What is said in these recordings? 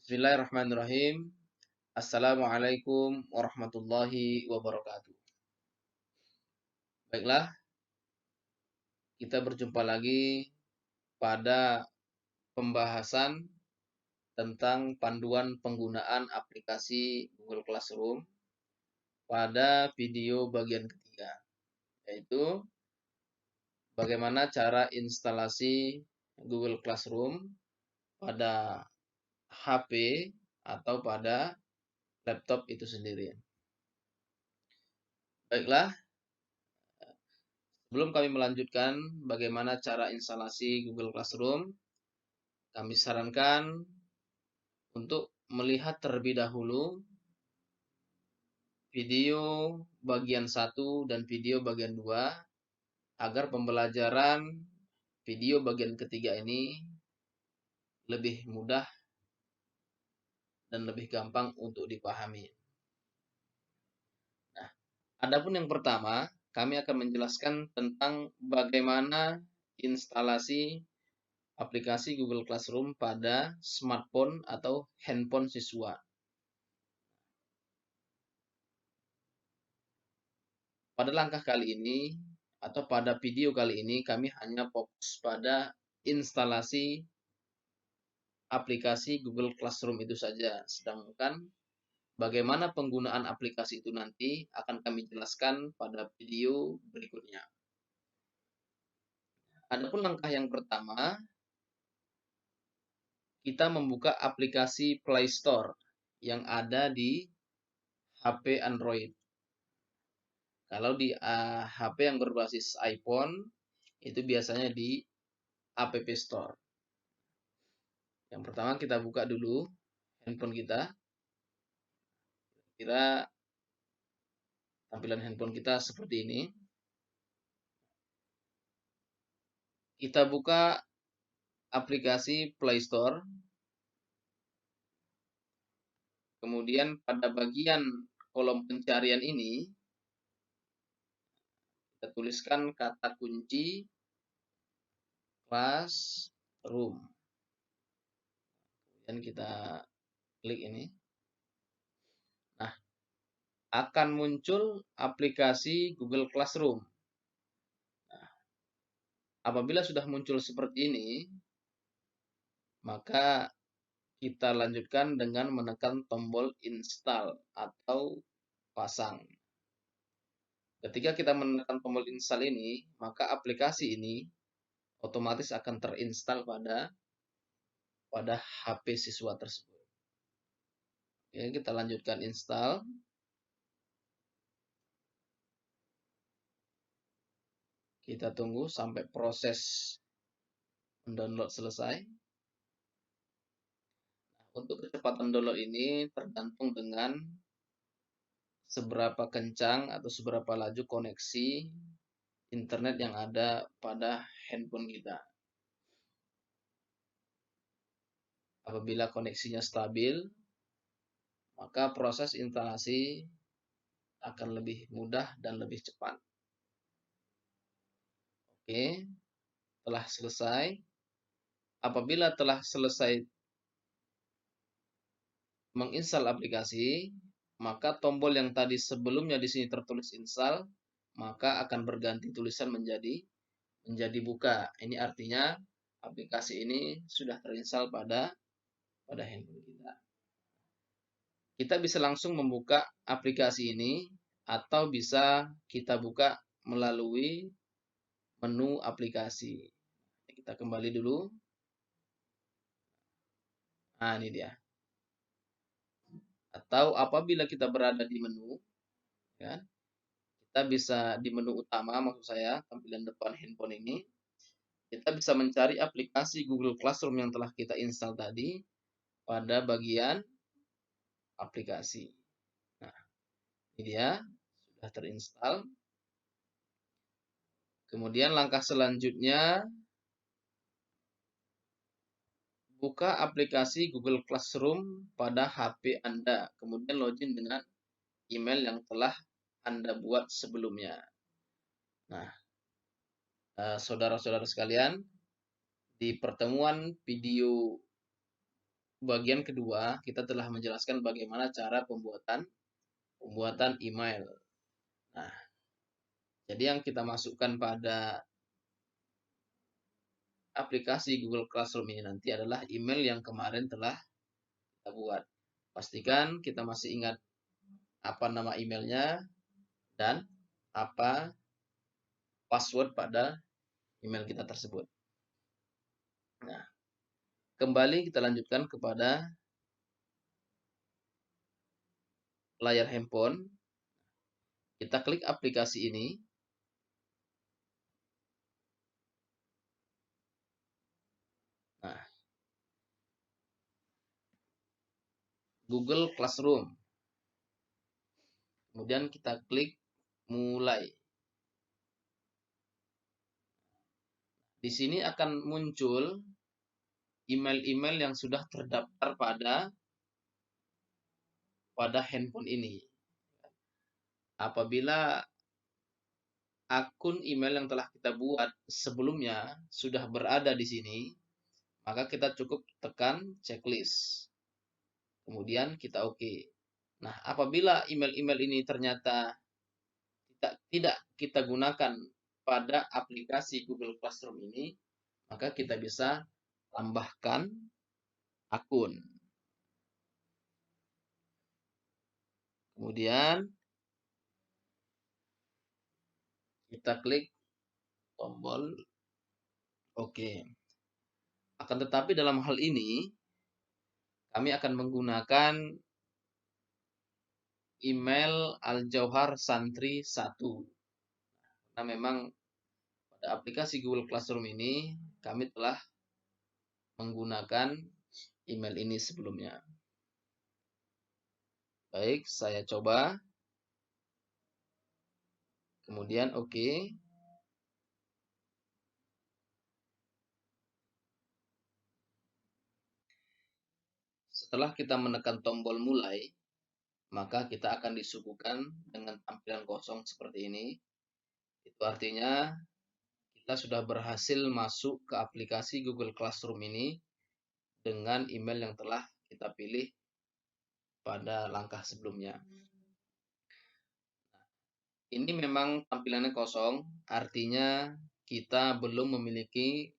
Bismillahirrahmanirrahim. Assalamualaikum warahmatullahi wabarakatuh. Baiklah, kita berjumpa lagi pada pembahasan tentang panduan penggunaan aplikasi Google Classroom pada video bagian ketiga, yaitu bagaimana cara instalasi Google Classroom pada HP atau pada laptop itu sendiri. Baiklah, sebelum kami melanjutkan bagaimana cara instalasi Google Classroom, kami sarankan untuk melihat terlebih dahulu video bagian 1 dan video bagian 2 agar pembelajaran video bagian ketiga ini lebih mudah dan lebih gampang untuk dipahami. Nah, adapun yang pertama, kami akan menjelaskan tentang bagaimana instalasi aplikasi Google Classroom pada smartphone atau handphone siswa. Pada langkah kali ini atau pada video kali ini kami hanya fokus pada instalasi aplikasi Google Classroom itu saja. Sedangkan bagaimana penggunaan aplikasi itu nanti akan kami jelaskan pada video berikutnya. Adapun langkah yang pertama, kita membuka aplikasi Play Store yang ada di HP Android. Kalau di HP yang berbasis iPhone, itu biasanya di App Store. Yang pertama kita buka dulu handphone kita. Kira tampilan handphone kita seperti ini. Kita buka aplikasi Play Store. Kemudian pada bagian kolom pencarian ini, kita tuliskan kata kunci Classroom. Dan kita klik ini. Nah, akan muncul aplikasi Google Classroom. Nah, apabila sudah muncul seperti ini, maka kita lanjutkan dengan menekan tombol install atau pasang. Ketika kita menekan tombol install ini, maka aplikasi ini otomatis akan terinstall pada HP siswa tersebut. Oke, kita lanjutkan install. Kita tunggu sampai proses mendownload selesai. Untuk kecepatan download ini tergantung dengan seberapa kencang atau seberapa laju koneksi internet yang ada pada handphone kita. Apabila koneksinya stabil, maka proses instalasi akan lebih mudah dan lebih cepat. Oke, telah selesai. Apabila telah selesai menginstal aplikasi, maka tombol yang tadi sebelumnya di sini tertulis install, maka akan berganti tulisan menjadi buka. Ini artinya aplikasi ini sudah terinstall pada handphone kita. Kita bisa langsung membuka aplikasi ini atau bisa kita buka melalui menu aplikasi. Kita kembali dulu. Nah, ini dia. Atau apabila kita berada di menu, ya, kita bisa di menu utama, maksud saya tampilan depan handphone ini, kita bisa mencari aplikasi Google Classroom yang telah kita install tadi pada bagian aplikasi. Nah, ini dia sudah terinstall. Kemudian langkah selanjutnya, buka aplikasi Google Classroom pada HP Anda. Kemudian login dengan email yang telah Anda buat sebelumnya. Nah, saudara-saudara sekalian, di pertemuan video bagian kedua kita telah menjelaskan bagaimana cara pembuatan email. Nah, jadi yang kita masukkan pada aplikasi Google Classroom ini nanti adalah email yang kemarin telah kita buat. Pastikan kita masih ingat apa nama emailnya dan apa password pada email kita tersebut. Nah, kembali kita lanjutkan kepada layar handphone. Kita klik aplikasi ini. Nah, Google Classroom. Kemudian kita klik mulai. Di sini akan muncul email-email yang sudah terdaftar pada handphone ini. Apabila akun email yang telah kita buat sebelumnya sudah berada di sini, maka kita cukup tekan checklist. Kemudian kita oke. Nah, apabila email-email ini ternyata tidak kita gunakan pada aplikasi Google Classroom ini, maka kita bisa tambahkan akun. Kemudian kita klik tombol oke. Akan tetapi dalam hal ini kami akan menggunakan email Al-Jauhar Santri 1. Nah, memang pada aplikasi Google Classroom ini kami telah menggunakan email ini sebelumnya. Baik, saya coba. Kemudian oke. Setelah kita menekan tombol mulai, maka kita akan disuguhkan dengan tampilan kosong seperti ini. Itu artinya kita sudah berhasil masuk ke aplikasi Google Classroom ini dengan email yang telah kita pilih pada langkah sebelumnya. Ini memang tampilannya kosong, artinya kita belum memiliki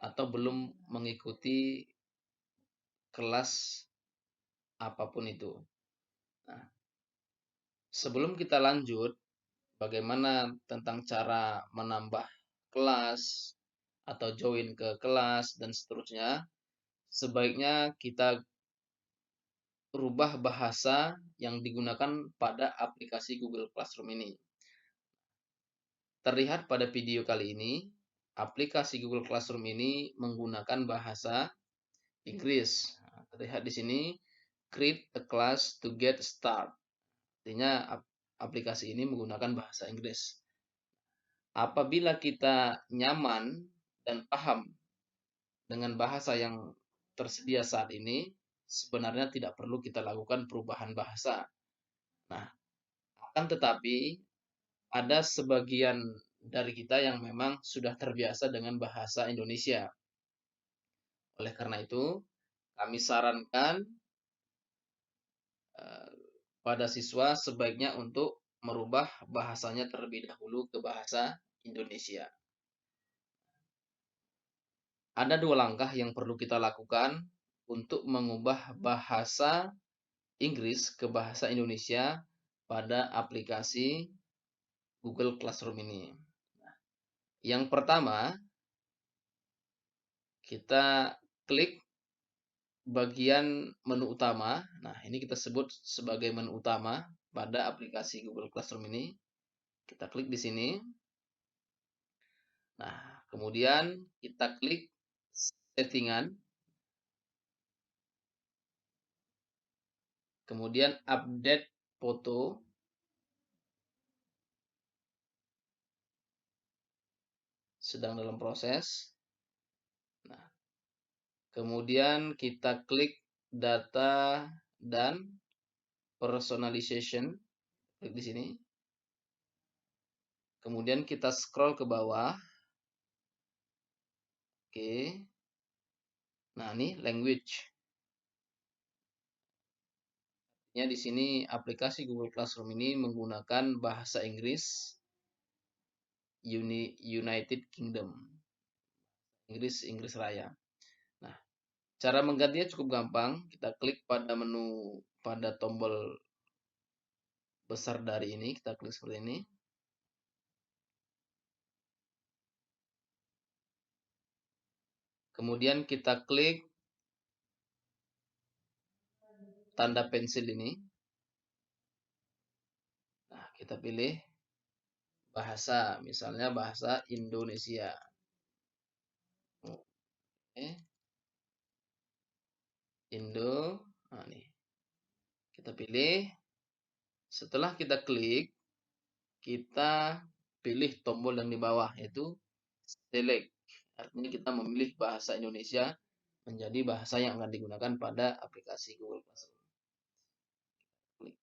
atau belum mengikuti kelas apapun itu. Nah, sebelum kita lanjut, bagaimana tentang cara menambah kelas atau join ke kelas dan seterusnya, sebaiknya kita rubah bahasa yang digunakan pada aplikasi Google Classroom ini. Terlihat pada video kali ini, aplikasi Google Classroom ini menggunakan bahasa Inggris. Nah, terlihat di sini, create a class to get start. Artinya aplikasi ini menggunakan bahasa Inggris. Apabila kita nyaman dan paham dengan bahasa yang tersedia saat ini, sebenarnya tidak perlu kita lakukan perubahan bahasa. Nah, akan tetapi ada sebagian dari kita yang memang sudah terbiasa dengan bahasa Indonesia. Oleh karena itu, kami sarankan pada siswa sebaiknya untuk merubah bahasanya terlebih dahulu ke bahasa Indonesia. Ada 2 langkah yang perlu kita lakukan untuk mengubah bahasa Inggris ke bahasa Indonesia pada aplikasi Google Classroom ini. Yang pertama, kita klik bagian menu utama. Nah, ini kita sebut sebagai menu utama pada aplikasi Google Classroom ini. Kita klik di sini. Nah, kemudian kita klik settingan. Kemudian update foto. Sedang dalam proses. Nah, kemudian kita klik data dan personalization. Klik di sini. Kemudian kita scroll ke bawah. Oke. Nah, ini language. Ya, di sini aplikasi Google Classroom ini menggunakan bahasa Inggris United Kingdom, Inggris Raya. Nah, cara menggantinya cukup gampang. Kita klik pada menu, pada tombol besar dari ini, kita klik seperti ini. Kemudian kita klik tanda pensil ini. Nah, kita pilih bahasa, misalnya bahasa Indonesia. Oke. Indo. Nah, nih. Kita pilih. Setelah kita klik, kita pilih tombol yang di bawah, yaitu select. Artinya kita memilih bahasa Indonesia menjadi bahasa yang akan digunakan pada aplikasi Google Classroom. Klik.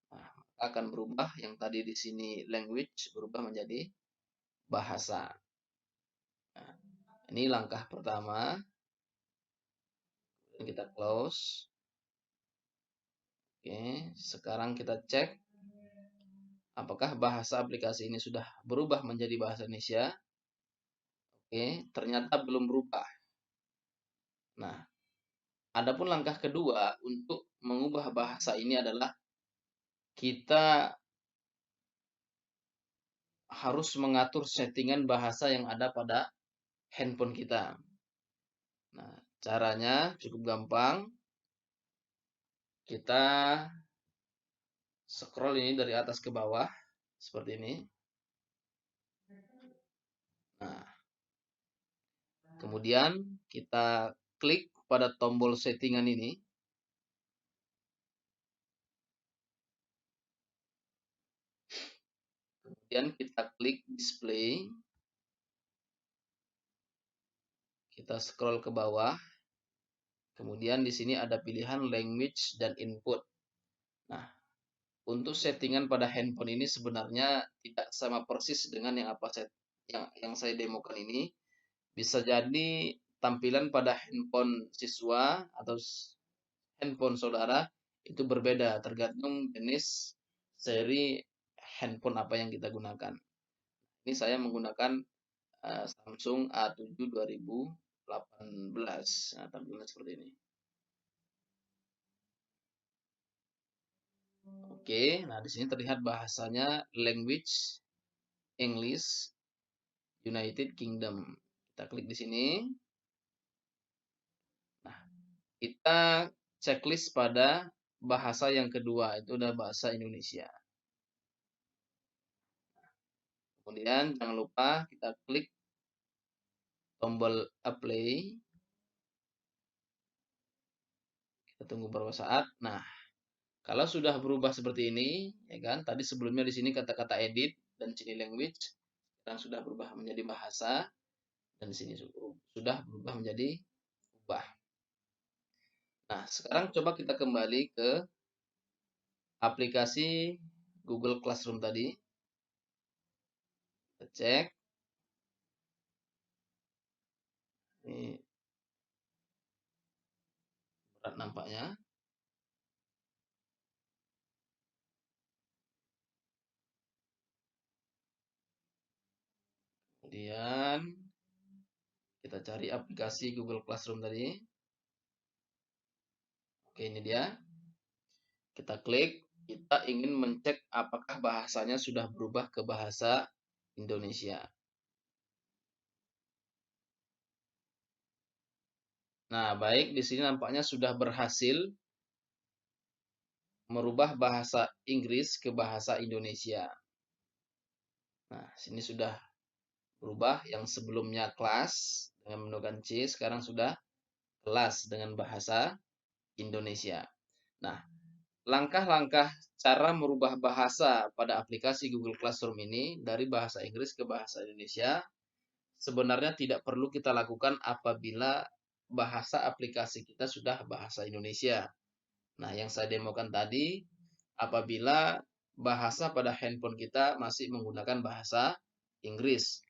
Nah, akan berubah, yang tadi di sini language berubah menjadi bahasa. Nah, ini langkah pertama. Kita close. Oke, sekarang kita cek apakah bahasa aplikasi ini sudah berubah menjadi bahasa Indonesia. Oke, ternyata belum berubah. Nah, adapun langkah kedua untuk mengubah bahasa ini adalah kita harus mengatur settingan bahasa yang ada pada handphone kita. Nah, caranya cukup gampang. Kita scroll ini dari atas ke bawah seperti ini. Nah, kemudian kita klik pada tombol settingan ini. Kemudian kita klik display. Kita scroll ke bawah. Kemudian di sini ada pilihan language dan input. Nah, untuk settingan pada handphone ini sebenarnya tidak sama persis dengan yang saya demokan ini. Bisa jadi tampilan pada handphone siswa atau handphone saudara itu berbeda tergantung jenis seri handphone apa yang kita gunakan. Ini saya menggunakan Samsung A7 2018. Nah, tampilannya seperti ini. Oke, nah di sini terlihat bahasanya language English United Kingdom. Kita klik di sini. Nah, kita checklist pada bahasa yang kedua, itu udah bahasa Indonesia. Kemudian jangan lupa kita klik tombol apply. Kita tunggu beberapa saat. Nah, kalau sudah berubah seperti ini, ya kan? Tadi sebelumnya di sini kata-kata edit dan sini language, sekarang sudah berubah menjadi bahasa dan di sini sudah berubah menjadi ubah. Nah, sekarang coba kita kembali ke aplikasi Google Classroom tadi. Kita cek. Ini berat nampaknya. Kemudian kita cari aplikasi Google Classroom tadi. Oke, ini dia. Kita klik. Kita ingin mencek apakah bahasanya sudah berubah ke bahasa Indonesia. Nah, baik, di sini nampaknya sudah berhasil merubah bahasa Inggris ke bahasa Indonesia. Nah, sini sudah berubah, yang sebelumnya kelas dengan menekan C, sekarang sudah kelas dengan bahasa Indonesia. Nah, langkah-langkah cara merubah bahasa pada aplikasi Google Classroom ini dari bahasa Inggris ke bahasa Indonesia sebenarnya tidak perlu kita lakukan apabila bahasa aplikasi kita sudah bahasa Indonesia. Nah, yang saya demokan tadi, apabila bahasa pada handphone kita masih menggunakan bahasa Inggris.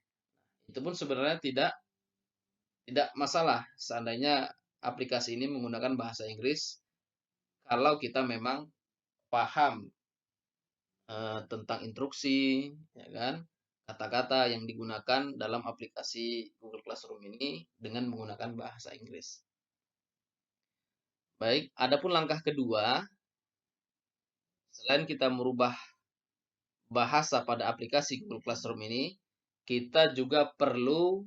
Itu pun sebenarnya tidak masalah seandainya aplikasi ini menggunakan bahasa Inggris, kalau kita memang paham tentang instruksi, ya kan, kata-kata yang digunakan dalam aplikasi Google Classroom ini dengan menggunakan bahasa Inggris. Baik, adapun langkah kedua, selain kita merubah bahasa pada aplikasi Google Classroom ini, kita juga perlu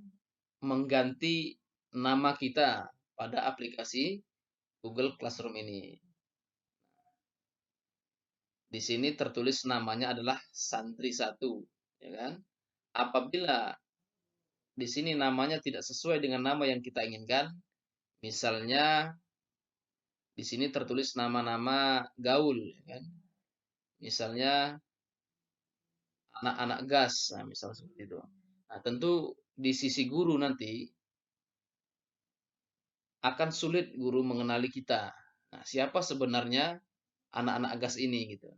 mengganti nama kita pada aplikasi Google Classroom ini. Di sini tertulis namanya adalah Santri 1, ya kan? Apabila di sini namanya tidak sesuai dengan nama yang kita inginkan, misalnya di sini tertulis nama-nama gaul, ya kan? Misalnya anak-anak gas, nah, misalnya seperti itu. Nah, tentu di sisi guru nanti akan sulit guru mengenali kita. Nah, siapa sebenarnya anak-anak gas ini gitu.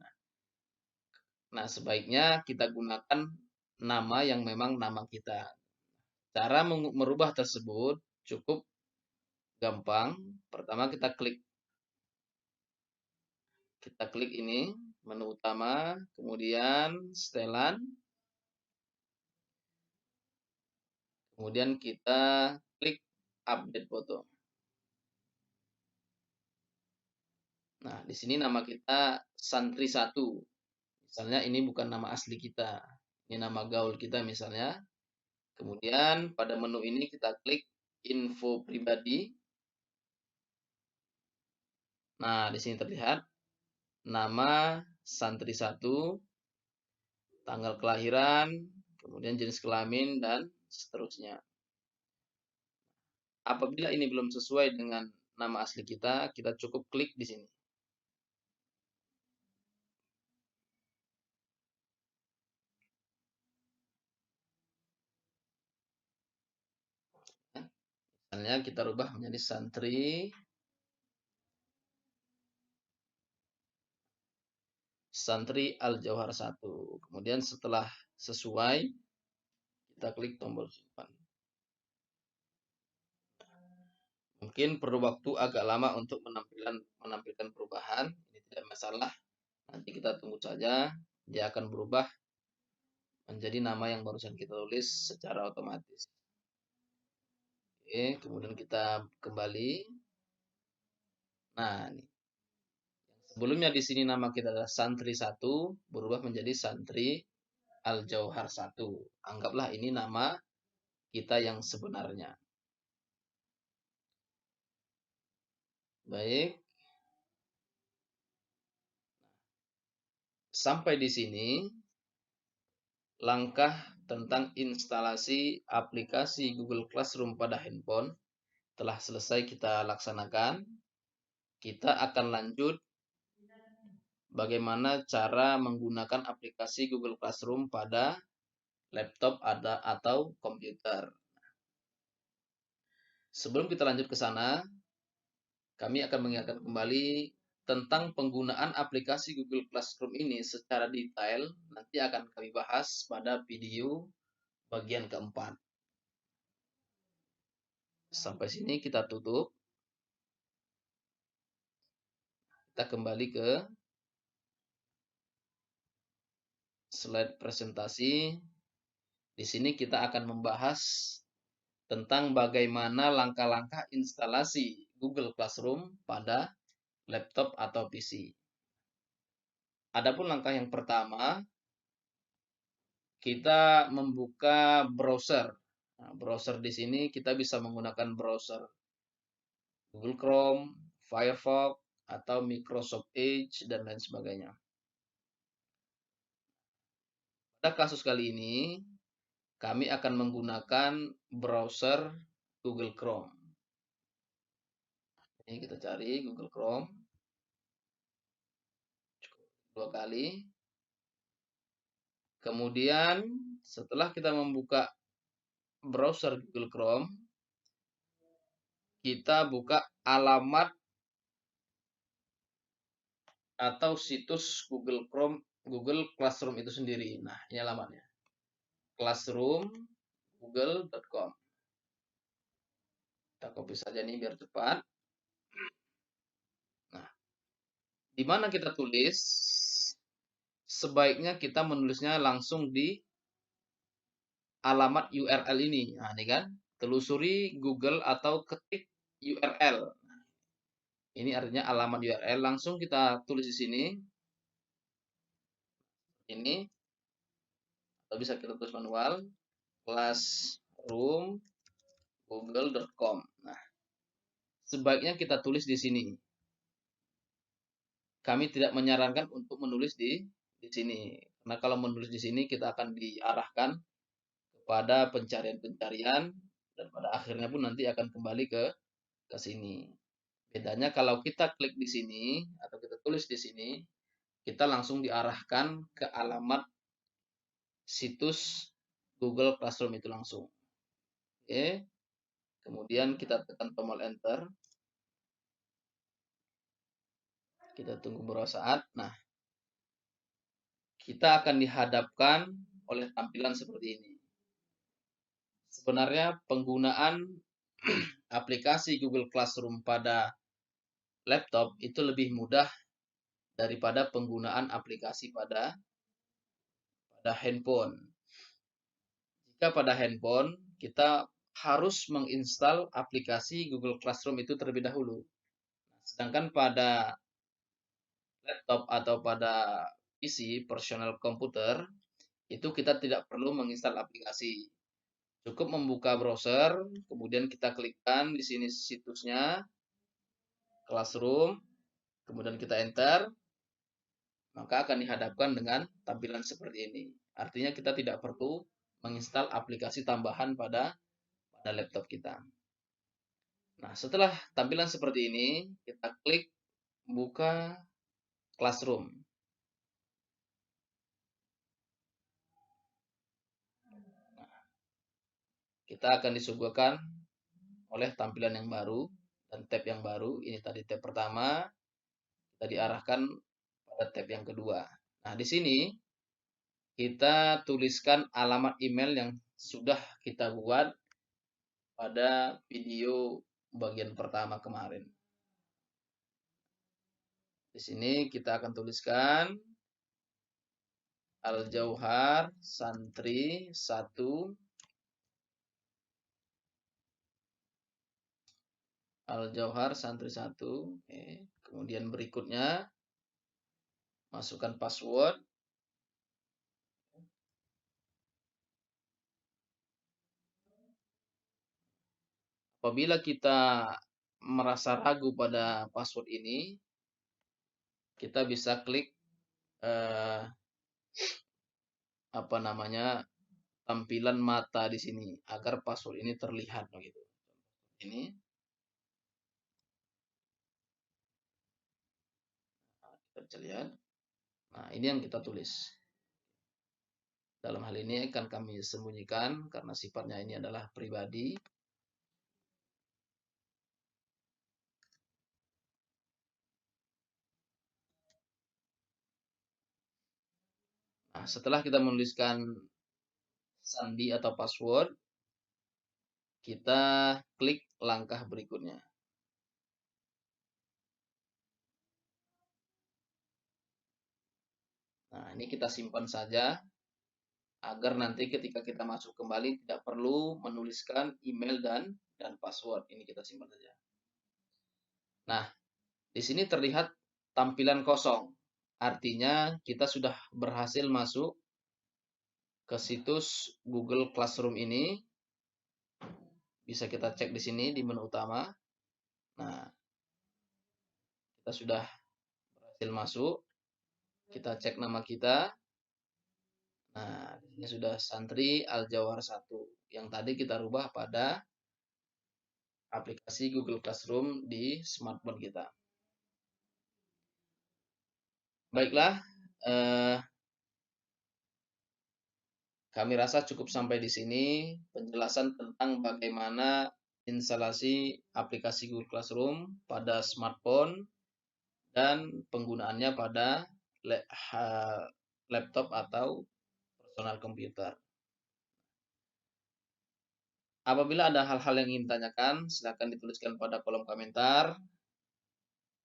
Nah, sebaiknya kita gunakan nama yang memang nama kita. Cara merubah tersebut cukup gampang. Pertama kita klik ini menu utama, kemudian setelan, kemudian kita klik update foto. Nah, di sini nama kita Santri 1. Misalnya ini bukan nama asli kita. Ini nama gaul kita misalnya. Kemudian pada menu ini kita klik info pribadi. Nah, di sini terlihat nama Santri 1, tanggal kelahiran, kemudian jenis kelamin, dan seterusnya. Apabila ini belum sesuai dengan nama asli kita cukup klik di sini. Misalnya kita rubah menjadi Santri Al-Jauhar 1. Kemudian setelah sesuai, kita klik tombol simpan. Mungkin perlu waktu agak lama untuk menampilkan perubahan. Ini tidak masalah. Nanti kita tunggu saja. Dia akan berubah menjadi nama yang barusan kita tulis secara otomatis. Oke, kemudian kita kembali. Nah, ini. Sebelumnya di sini nama kita adalah Santri 1, berubah menjadi Santri Al-Jauhar 1. Anggaplah ini nama kita yang sebenarnya. Baik. Sampai di sini langkah tentang instalasi aplikasi Google Classroom pada handphone telah selesai kita laksanakan. Kita akan lanjut bagaimana cara menggunakan aplikasi Google Classroom pada laptop atau komputer. Sebelum kita lanjut ke sana, kami akan mengingatkan kembali tentang penggunaan aplikasi Google Classroom ini secara detail. Nanti akan kami bahas pada video bagian keempat. Sampai sini kita tutup. Kita kembali ke slide presentasi. Di sini kita akan membahas tentang bagaimana langkah-langkah instalasi Google Classroom pada laptop atau PC. Adapun langkah yang pertama, kita membuka browser. Nah, browser di sini kita bisa menggunakan browser Google Chrome, Firefox, atau Microsoft Edge, dan lain sebagainya. Pada kasus kali ini, kami akan menggunakan browser Google Chrome. Ini kita cari Google Chrome. Cukup 2 kali. Kemudian setelah kita membuka browser Google Chrome, kita buka alamat atau situs Google Chrome, Google Classroom itu sendiri. Nah, ini alamatnya. classroom.google.com. Kita copy saja nih biar cepat. Nah, di mana kita tulis, sebaiknya kita menulisnya langsung di alamat URL ini. Nah, ini kan, telusuri Google atau ketik URL. Ini artinya alamat URL, langsung kita tulis di sini. Ini, atau bisa kita tulis manual, classroom.google.com. Nah, sebaiknya kita tulis di sini. Kami tidak menyarankan untuk menulis di sini. Karena kalau menulis di sini kita akan diarahkan kepada pencarian-pencarian dan pada akhirnya pun nanti akan kembali ke sini. Bedanya kalau kita klik di sini atau kita tulis di sini, kita langsung diarahkan ke alamat situs Google Classroom itu langsung. Oke. Kemudian kita tekan tombol enter. Kita tunggu beberapa saat. Nah, kita akan dihadapkan oleh tampilan seperti ini. Sebenarnya penggunaan aplikasi Google Classroom pada laptop itu lebih mudah daripada penggunaan aplikasi pada handphone. Jika pada handphone, kita harus menginstal aplikasi Google Classroom itu terlebih dahulu. Sedangkan pada laptop atau pada PC, personal komputer, itu kita tidak perlu menginstal aplikasi. Cukup membuka browser, kemudian kita klikkan di sini situsnya, Classroom, kemudian kita enter, maka akan dihadapkan dengan tampilan seperti ini. Artinya kita tidak perlu menginstal aplikasi tambahan pada laptop kita. Nah, setelah tampilan seperti ini, kita klik buka Classroom. Nah, kita akan disuguhkan oleh tampilan yang baru dan tab yang baru. Ini tadi tab pertama, kita diarahkan pada tab yang kedua. Nah, di sini kita tuliskan alamat email yang sudah kita buat pada video bagian pertama kemarin. Di sini kita akan tuliskan Al-Jauhar Santri 1, Al-Jauhar Santri 1. Oke. Kemudian berikutnya masukkan password. Apabila kita merasa ragu pada password ini, kita bisa klik tampilan mata di sini agar password ini terlihat begitu. Ini kita bisa lihat. Nah, ini yang kita tulis. Dalam hal ini akan kami sembunyikan karena sifatnya ini adalah pribadi. Nah, setelah kita menuliskan sandi atau password, kita klik langkah berikutnya. Nah, ini kita simpan saja agar nanti ketika kita masuk kembali tidak perlu menuliskan email dan password. Ini kita simpan saja. Nah, di sini terlihat tampilan kosong. Artinya kita sudah berhasil masuk ke situs Google Classroom ini. Bisa kita cek di sini di menu utama. Nah, kita sudah berhasil masuk. Kita cek nama kita. Nah, ini sudah Santri Al-Jauhar 1 yang tadi kita rubah pada aplikasi Google Classroom di smartphone kita. Baiklah, kami rasa cukup sampai di sini penjelasan tentang bagaimana instalasi aplikasi Google Classroom pada smartphone dan penggunaannya pada laptop atau personal komputer. Apabila ada hal-hal yang ingin ditanyakan, silakan dituliskan pada kolom komentar.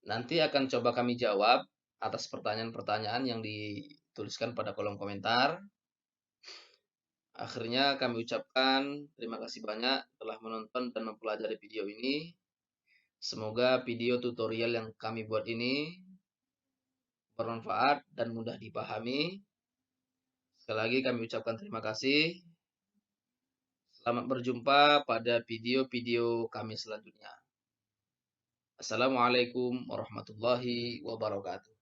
Nanti akan coba kami jawab atas pertanyaan-pertanyaan yang dituliskan pada kolom komentar. Akhirnya kami ucapkan terima kasih banyak telah menonton dan mempelajari video ini. Semoga video tutorial yang kami buat ini bermanfaat dan mudah dipahami. Sekali lagi kami ucapkan terima kasih. Selamat berjumpa pada video-video kami selanjutnya. Assalamualaikum warahmatullahi wabarakatuh.